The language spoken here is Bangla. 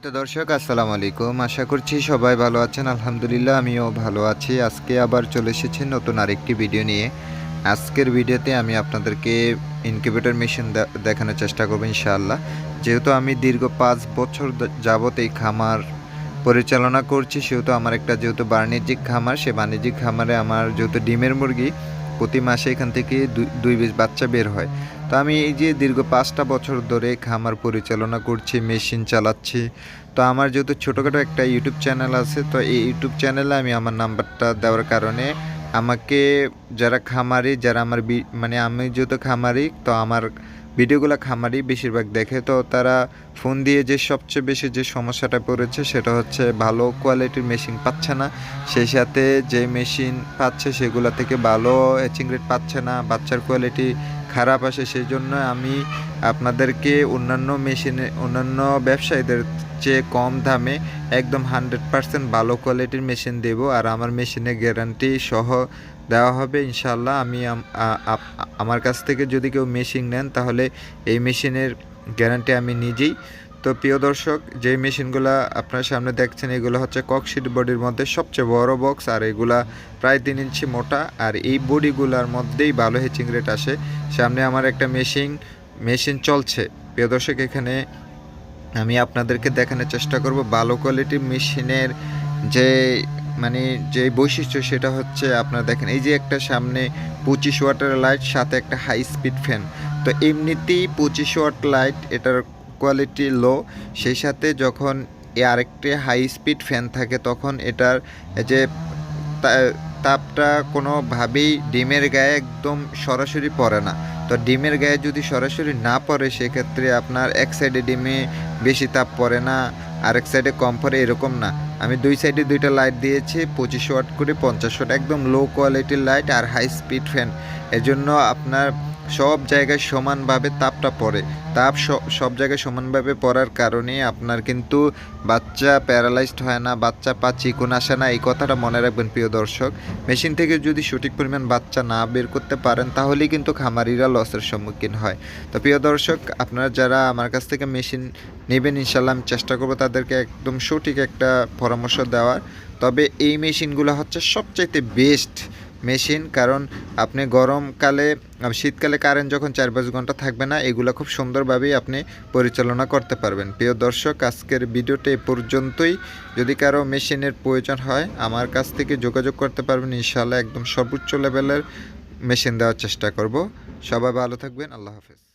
তো দর্শক আসসালামু আলাইকুম, আশা করছি সবাই ভালো আছেন। আলহামদুলিল্লাহ আমিও ভালো আছি। আজকে আবার চলে এসেছি নতুন আরেকটি ভিডিও নিয়ে। আজকের ভিডিওতে আমি আপনাদেরকে ইনকিউবেটর মেশিন দেখানোর চেষ্টা করব ইনশাআল্লাহ। যেহেতু আমি দীর্ঘ ৫ বছর যাবত এই খামার পরিচালনা করছি, সেহেতু আমার একটা যেহেতু বাণিজ্যিক খামার, সে বাণিজ্যিক খামারে আমার যেহেতু ডিমের মুরগি প্রতি মাসে এখান থেকে দুই পিস বাচ্চা বের হয়। তো আমি এই যে দীর্ঘ ৫টা বছর ধরে খামার পরিচালনা করছি, মেশিন চালাচ্ছি। তো আমার যেহেতু ছোটোখাটো একটা ইউটিউব চ্যানেল আছে, তো এই ইউটিউব চ্যানেলে আমি আমার নাম্বারটা দেওয়ার কারণে আমাকে যারা খামারি, যারা আমার মানে আমি যেহেতু খামারি, তো আমার ভিডিওগুলো খামারি বেশিরভাগ দেখে, তো তারা ফোন দিয়ে যে সবচেয়ে বেশি যে সমস্যাটা পড়েছে সেটা হচ্ছে ভালো কোয়ালিটির মেশিন পাচ্ছে না। সেই সাথে যে মেশিন পাচ্ছে সেগুলো থেকে ভালো হ্যাচিং রেট পাচ্ছে না, বাচ্চার কোয়ালিটি খারাপ আসে। সেই জন্য আমি আপনাদেরকে অন্যান্য ব্যবসায়ীদের চেয়ে কম দামে একদম 100% ভালো কোয়ালিটির মেশিন দেব, আর আমার মেশিনে গ্যারান্টি সহ দেওয়া হবে ইনশাল্লাহ। আমি আমার কাছ থেকে যদি কেউ মেশিন নেন তাহলে এই মেশিনের গ্যারান্টি আমি নিজেই। তো প্রিয় দর্শক, যে মেশিনগুলো আপনার সামনে দেখছেন এগুলো হচ্ছে ককশিট বডির মধ্যে সবচেয়ে বড় বক্স, আর এগুলা প্রায় 3 ইঞ্চি মোটা, আর এই বডিগুলোর মধ্যেই ভালো হেচিং রেট আসে। সামনে আমার একটা মেশিন চলছে। প্রিয় দর্শক, এখানে আমি আপনাদেরকে দেখানোর চেষ্টা করব ভালো কোয়ালিটির মেশিনের যে যে বৈশিষ্ট্য, সেটা হচ্ছে আপনারা দেখেন এই যে একটা সামনে 25 ওয়াটের লাইট, সাথে একটা হাই স্পিড ফ্যান। তো এমনিতেই 25 ওয়াট লাইট, এটার কোয়ালিটি লো, সেই সাথে যখন আরেকটি হাই স্পিড ফ্যান থাকে তখন এটার যে তাপটা কোনোভাবেই ডিমের গায়ে একদম সরাসরি পড়ে না। তো ডিমের গায়ে যদি সরাসরি না পড়ে সেক্ষেত্রে আপনার এক সাইডে ডিমে বেশি তাপ পড়ে না, আরেক সাইডে কম পড়ে, এরকম না। আমি দুই সাইডে দুইটা লাইট দিয়েছি, 25 ওয়াট করে 50 ওয়াট, একদম লো কোয়ালিটির লাইট আর হাই স্পিড ফ্যান। এর জন্য আপনার সব জায়গায় সমানভাবে তাপটা পড়ে। তাপ সব জায়গায় সমানভাবে পড়ার কারণে আপনার কিন্তু বাচ্চা প্যারালাইজড হয় না, বাচ্চা পা চিকন আসে না। এই কথাটা মনে রাখবেন প্রিয় দর্শক। মেশিন থেকে যদি সঠিক পরিমাণ বাচ্চা না বের করতে পারেন তাহলেই কিন্তু খামারিরা লসের সম্মুখীন হয়। তো প্রিয় দর্শক, আপনারা যারা আমার কাছ থেকে মেশিন নেবেন ইনশাল্লাহ আমি চেষ্টা করব তাদেরকে একদম সঠিক একটা পরামর্শ দেওয়ার। তবে এই মেশিনগুলো হচ্ছে সবচাইতে বেস্ট মেশিন, কারণ আপনি গরমকালে শীতকালে কারেন্ট যখন 4-5 ঘন্টা থাকবে না, এগুলো খুব সুন্দরভাবেই আপনি পরিচালনা করতে পারবেন। প্রিয় দর্শক, আজকের ভিডিওটা এই পর্যন্তই। যদি কারো মেশিনের প্রয়োজন হয় আমার কাছ থেকে যোগাযোগ করতে পারবেন ইনশাআল্লাহ। একদম সর্বোচ্চ লেভেলের মেশিন দেওয়ার চেষ্টা করব। সবাই ভালো থাকবেন, আল্লাহ হাফেজ।